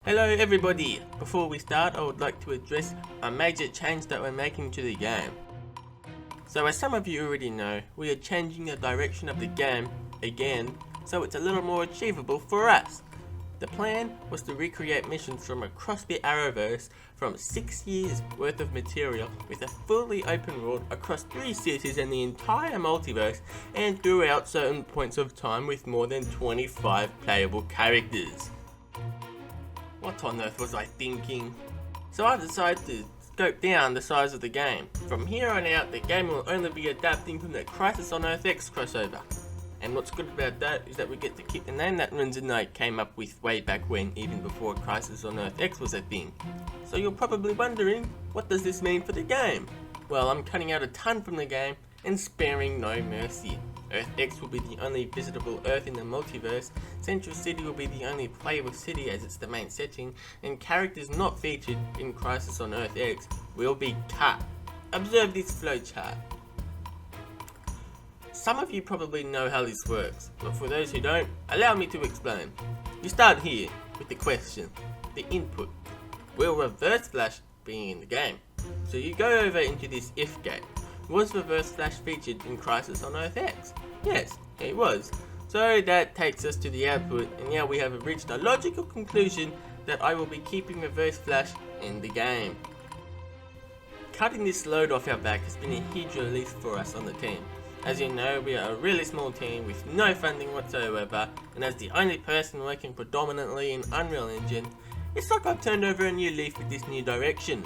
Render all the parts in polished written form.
Hello everybody! Before we start, I would like to address a major change that we're making to the game. So as some of you already know, we are changing the direction of the game again, so it's a little more achievable for us. The plan was to recreate missions from across the Arrowverse from 6 years worth of material with a fully open world across 3 cities and the entire multiverse, and throughout certain points of time with more than 25 playable characters. What on earth was I thinking? So I decided to scope down the size of the game. From here on out, the game will only be adapting from the Crisis on Earth X crossover. And what's good about that is that we get to keep the name that Renz and I came up with way back when, even before Crisis on Earth X was a thing. So you're probably wondering, what does this mean for the game? Well, I'm cutting out a ton from the game and sparing no mercy. Earth X will be the only visitable Earth in the multiverse, Central City will be the only playable city as it's the main setting, and characters not featured in Crisis on Earth X will be cut. Observe this flowchart. Some of you probably know how this works, but for those who don't, allow me to explain. You start here with the question, the input. Will Reverse Flash be in the game? So you go over into this if gate. Was Reverse Flash featured in Crisis on Earth X? Yes, it was. So that takes us to the output, and now we have reached a logical conclusion that I will be keeping Reverse Flash in the game. Cutting this load off our back has been a huge relief for us on the team. As you know, we are a really small team with no funding whatsoever, and as the only person working predominantly in Unreal Engine, it's like I've turned over a new leaf with this new direction.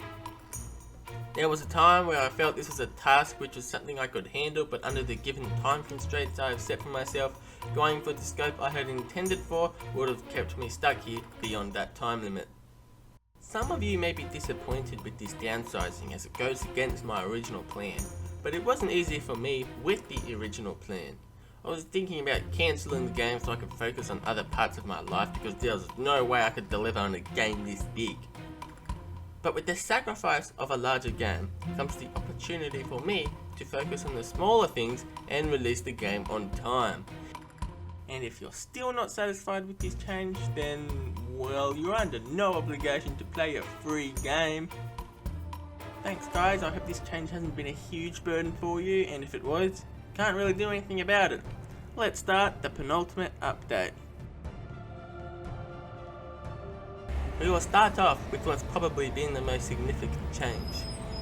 There was a time where I felt this was a task which was something I could handle, but under the given time constraints I have set for myself, going for the scope I had intended for would have kept me stuck here beyond that time limit. Some of you may be disappointed with this downsizing as it goes against my original plan, but it wasn't easy for me with the original plan. I was thinking about cancelling the game so I could focus on other parts of my life because there was no way I could deliver on a game this big. But with the sacrifice of a larger game comes the opportunity for me to focus on the smaller things and release the game on time. And if you're still not satisfied with this change, then, well, you're under no obligation to play a free game. Thanks guys, I hope this change hasn't been a huge burden for you, and if it was, can't really do anything about it. Let's start the penultimate update. We will start off with what's probably been the most significant change,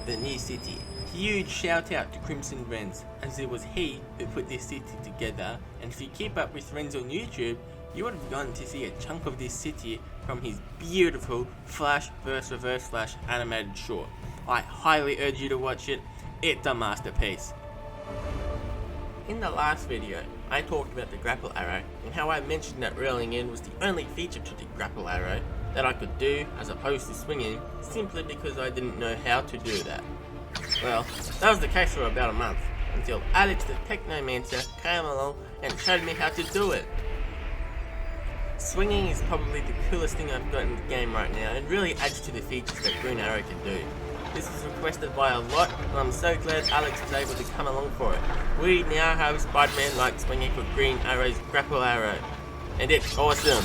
the new city. Huge shout out to Crimson Renz, as it was he who put this city together, and if you keep up with Renz on YouTube, you would have gotten to see a chunk of this city from his beautiful Flash vs Reverse Flash animated short. I highly urge you to watch it, it's a masterpiece. In the last video, I talked about the grapple arrow and how I mentioned that railing in was the only feature to the grapple arrow that I could do as opposed to swinging, simply because I didn't know how to do that. Well, that was the case for about a month, until Alex the Technomancer came along and showed me how to do it. Swinging is probably the coolest thing I've got in the game right now, and really adds to the features that Green Arrow can do. This was requested by a lot, and I'm so glad Alex was able to come along for it. We now have Spider-Man like swinging for Green Arrow's grapple arrow, and it's awesome.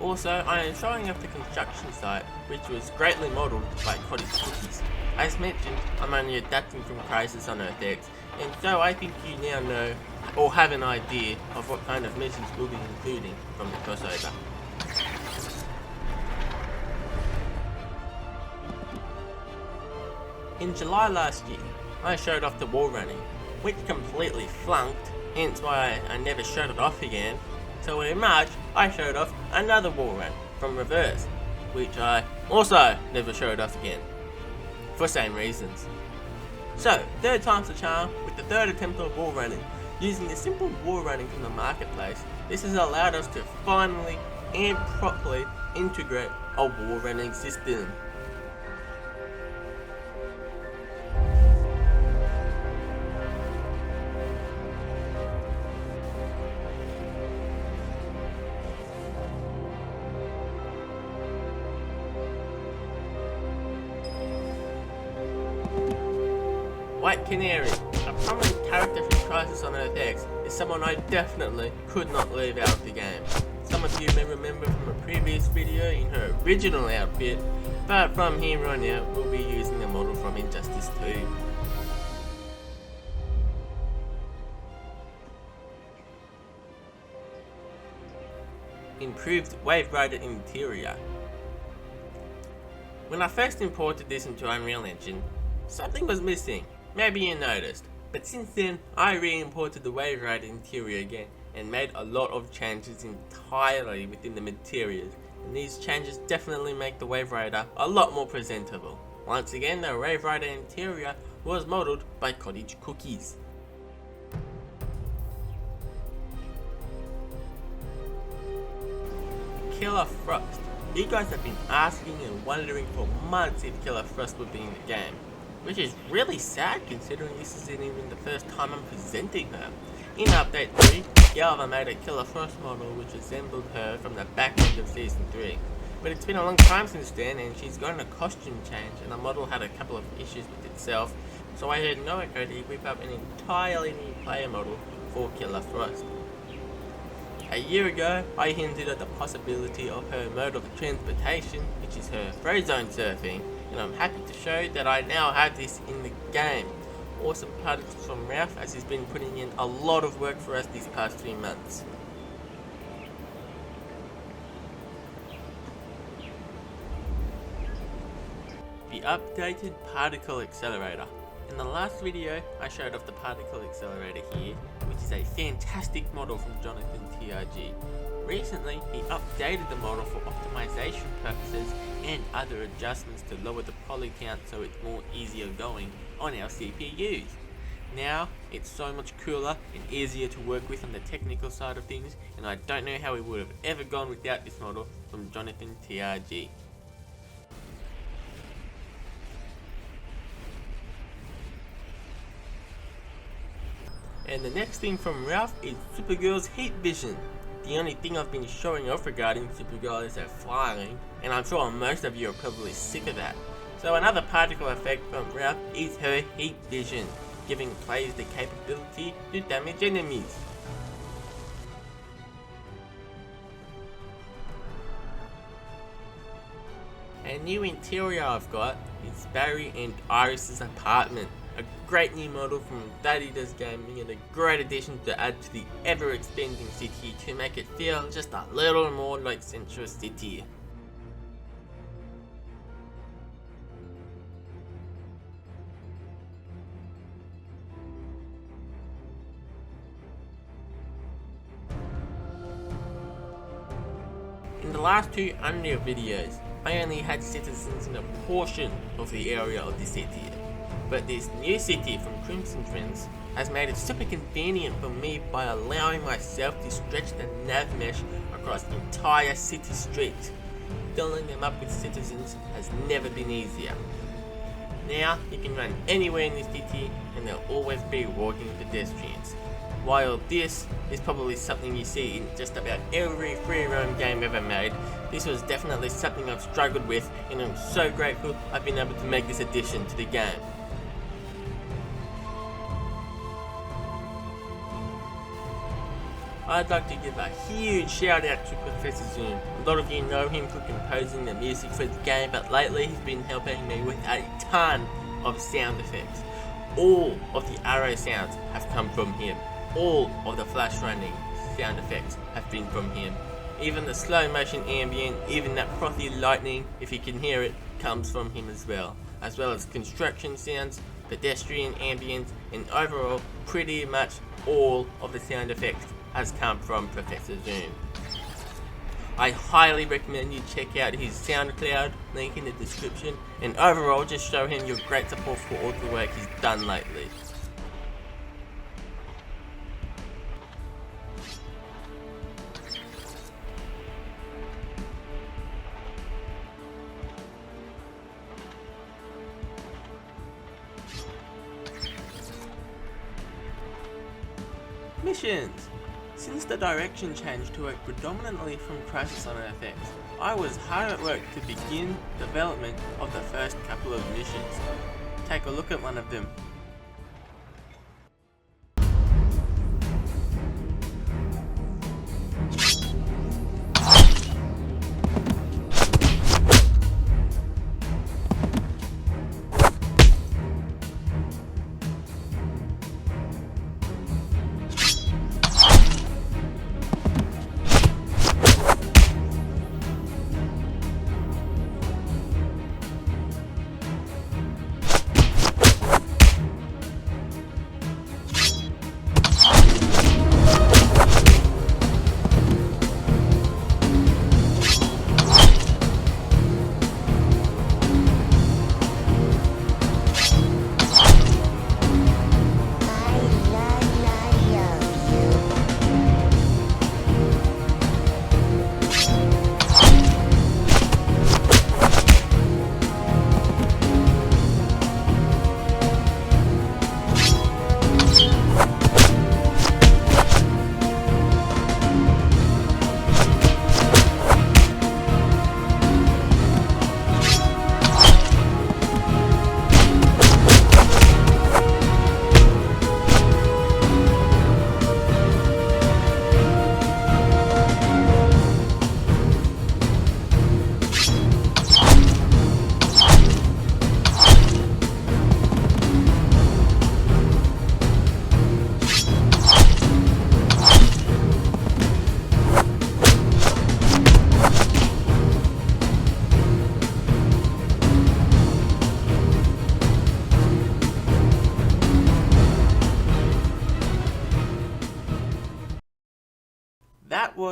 Also, I am showing off the construction site, which was greatly modelled by Cottage Cookies. As mentioned, I'm only adapting from Crisis on Earth X, and so I think you now know, or have an idea, of what kind of missions we'll be including from the crossover. In July last year, I showed off the wall running, which completely flunked, hence why I never showed it off again. So in March, I showed off another wall run from Reverse, which I also never showed off again, for same reasons. So, third time's the charm with the third attempt of wall running. Using the simple wall running from the marketplace, this has allowed us to finally and properly integrate a wall running system. White Canary, a prominent character from Crisis on Earth X, is someone I definitely could not leave out of the game. Some some of you may remember from a previous video in her original outfit, but from here on out we'll be using the model from Injustice 2. Improved Wave Rider interior. When I first imported this into Unreal Engine, something was missing. Maybe you noticed. But since then, I re-imported the Wave Rider interior again and made a lot of changes entirely within the materials, and these changes definitely make the Wave Rider a lot more presentable. Once again, the Wave Rider interior was modelled by Cottage Cookies. Killer Frost. You guys have been asking and wondering for months if Killer Frost would be in the game, which is really sad considering this isn't even the first time I'm presenting her. In Update 3, Galva made a Killer Frost model which resembled her from the back end of Season 3. But it's been a long time since then and she's gotten a costume change and the model had a couple of issues with itself, so I had no idea to whip up an entirely new player model for Killer Frost. A year ago, I hinted at the possibility of her mode of transportation, which is her frozone surfing, and I'm happy to show that I now have this in the game. Awesome particles from Ralph, as he's been putting in a lot of work for us these past 3 months. The updated particle accelerator. In the last video, I showed off the particle accelerator here, which is a fantastic model from Jonathan TRG. Recently, he updated the model for optimization purposes and other adjustments to lower the poly count so it's more easier going on our CPUs. Now, it's so much cooler and easier to work with on the technical side of things, and I don't know how we would have ever gone without this model from Jonathan TRG. And the next thing from Ralph is Supergirl's heat vision. The only thing I've been showing off regarding Supergirl is her flying, and I'm sure most of you are probably sick of that. So another particle effect from Ralph is her heat vision, giving players the capability to damage enemies. A new interior I've got is Barry and Iris's apartment. A great new model from Vaddy Gaming and a great addition to add to the ever-expanding city to make it feel just a little more like Central City. In the last 2 Unreal videos, I only had citizens in a portion of the area of the city. But this new city from Crimson Friends has made it super convenient for me by allowing myself to stretch the nav mesh across the entire city streets. Filling them up with citizens has never been easier. Now you can run anywhere in the city and there'll always be walking pedestrians. While this is probably something you see in just about every free roam game ever made, this was definitely something I've struggled with, and I'm so grateful I've been able to make this addition to the game. I'd like to give a huge shout out to Professor Zoom. A lot of you know him for composing the music for the game, but lately he's been helping me with a ton of sound effects. All of the arrow sounds have come from him. All of the flash running sound effects have been from him. Even the slow motion ambient, even that frothy lightning, if you can hear it, comes from him as well as construction sounds, pedestrian ambient, and overall pretty much all of the sound effects has come from Professor Zoom. I highly recommend you check out his SoundCloud, link in the description, and overall just show him your great support for all the work he's done lately. Missions! Since the direction change to work predominantly from Crisis on Earth-X, I was hard at work to begin development of the first couple of missions. Take a look at one of them.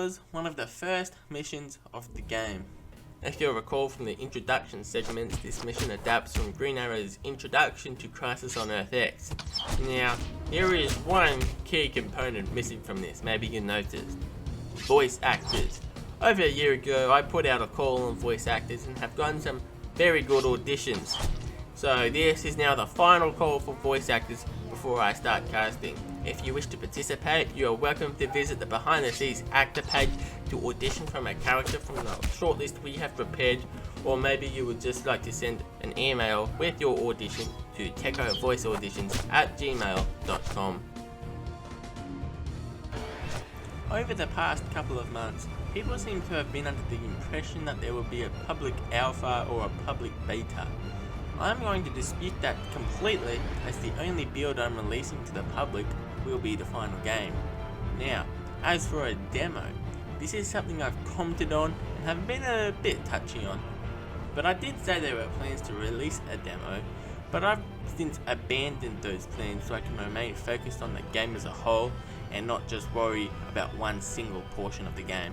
was one of the first missions of the game. If you'll recall from the introduction segments, this mission adapts from Green Arrow's introduction to Crisis on Earth X. Now, there is one key component missing from this, maybe you noticed. Voice actors. Over a year ago, I put out a call on voice actors and have gotten some very good auditions. So this is now the final call for voice actors before I start casting. If you wish to participate, you are welcome to visit the behind the scenes actor page to audition from a character from the shortlist we have prepared, or maybe you would just like to send an email with your audition to tecovoiceauditions@gmail.com. Over the past couple of months, people seem to have been under the impression that there will be a public alpha or a public beta. I'm going to dispute that completely, as the only build I'm releasing to the public will be the final game. Now, as for a demo, this is something I've commented on and have been a bit touchy on. But I did say there were plans to release a demo, but I've since abandoned those plans so I can remain focused on the game as a whole and not just worry about one single portion of the game.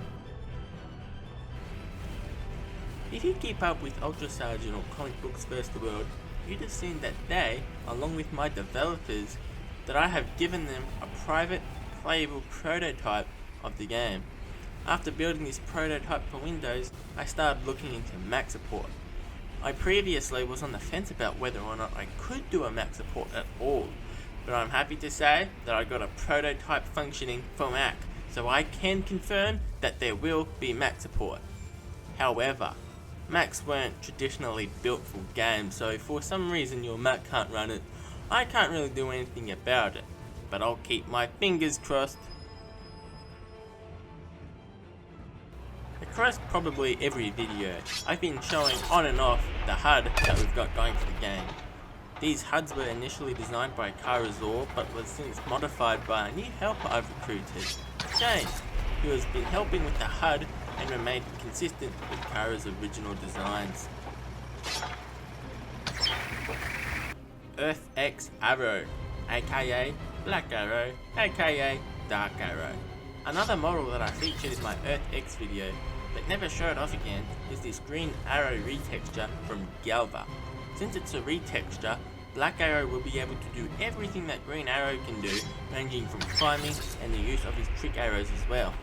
If you keep up with Ultra Sergeant or Comic Books First World, you'd have seen that they, along with my developers, that I have given them a private, playable prototype of the game. After building this prototype for Windows, I started looking into Mac support. I previously was on the fence about whether or not I could do a Mac support at all, but I'm happy to say that I got a prototype functioning for Mac, so I can confirm that there will be Mac support. However, Macs weren't traditionally built for games, so if for some reason your Mac can't run it, I can't really do anything about it, but I'll keep my fingers crossed. Across probably every video, I've been showing on and off the HUD that we've got going for the game. These HUDs were initially designed by Karazor, but was since modified by a new helper I've recruited, James, who has been helping with the HUD and remained consistent with Kara's original designs. Earth X Arrow, aka Black Arrow, aka Dark Arrow. Another model that I featured in my Earth X video, but never showed off again, is this Green Arrow retexture from Galva. Since it's a retexture, Black Arrow will be able to do everything that Green Arrow can do, ranging from climbing and the use of his trick arrows as well.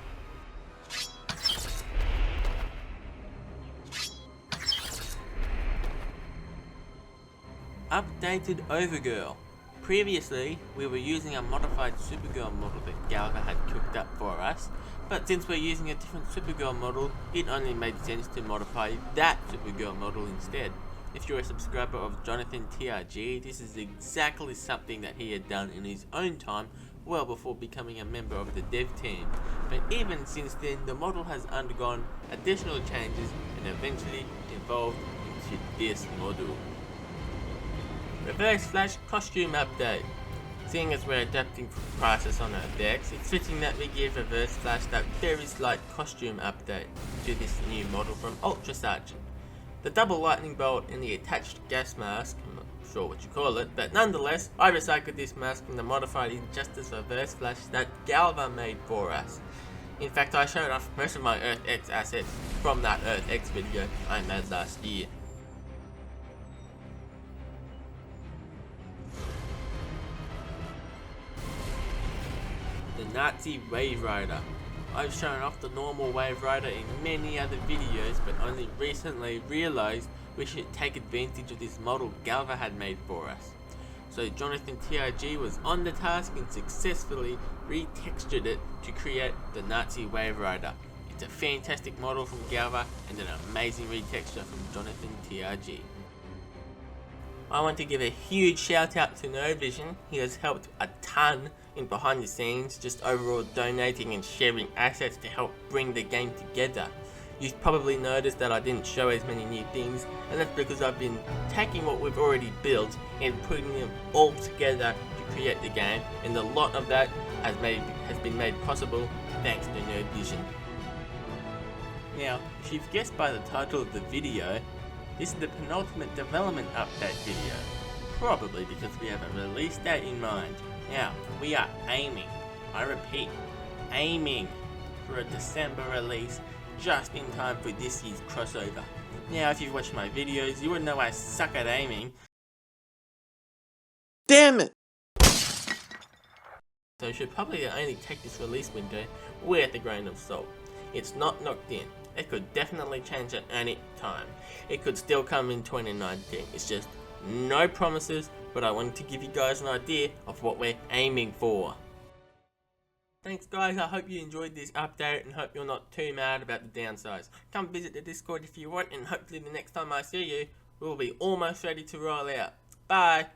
Updated Overgirl. Previously, we were using a modified Supergirl model that Galva had cooked up for us, but since we're using a different Supergirl model, it only made sense to modify that Supergirl model instead. If you're a subscriber of Jonathan TRG, this is exactly something that he had done in his own time, well before becoming a member of the dev team. But even since then, the model has undergone additional changes and eventually evolved into this model. Reverse Flash costume update. Seeing as we're adapting from Crisis on Earth X, it's fitting that we give Reverse Flash that very slight costume update to this new model from Ultra Sergeant. The double lightning bolt and the attached gas mask, I'm not sure what you call it, but nonetheless, I recycled this mask from the modified Injustice Reverse Flash that Galva made for us. In fact, I showed off most of my Earth X assets from that Earth X video I made last year. The Nazi Wave Rider. I've shown off the normal Wave Rider in many other videos, but only recently realized we should take advantage of this model Galva had made for us. So Jonathan TRG was on the task and successfully retextured it to create the Nazi Wave Rider. It's a fantastic model from Galva and an amazing retexture from Jonathan TRG. I want to give a huge shout out to No Vision. He has helped a ton in behind the scenes, just overall donating and sharing assets to help bring the game together. You've probably noticed that I didn't show as many new things, and that's because I've been taking what we've already built and putting them all together to create the game, and a lot of that has been made possible thanks to No Vision. Now, if you've guessed by the title of the video, this is the penultimate development update video, probably because we have a release date in mind. Now, we are aiming, I repeat, aiming for a December release, just in time for this year's crossover. Now, if you've watched my videos, you would know I suck at aiming. Damn it! So you should probably only take this release window with a grain of salt. It's not locked in. It could definitely change at any time. It could still come in 2019. It's just no promises, but I wanted to give you guys an idea of what we're aiming for. Thanks guys, I hope you enjoyed this update and hope you're not too mad about the downsides. Come visit the Discord if you want, and hopefully the next time I see you, we'll be almost ready to roll out. Bye!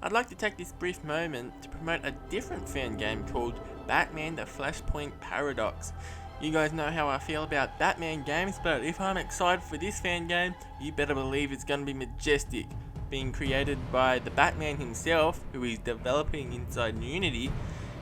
I'd like to take this brief moment to promote a different fan game called Batman the Flashpoint Paradox. You guys know how I feel about Batman games, but if I'm excited for this fan game, you better believe it's gonna be majestic. Being created by the Batman himself, who is developing inside Unity,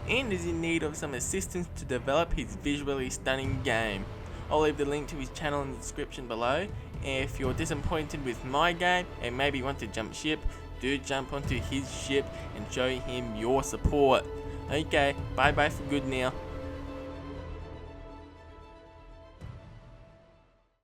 and is in need of some assistance to develop his visually stunning game. I'll leave the link to his channel in the description below. If you're disappointed with my game and maybe want to jump ship, do jump onto his ship and show him your support. Okay, bye bye for good now.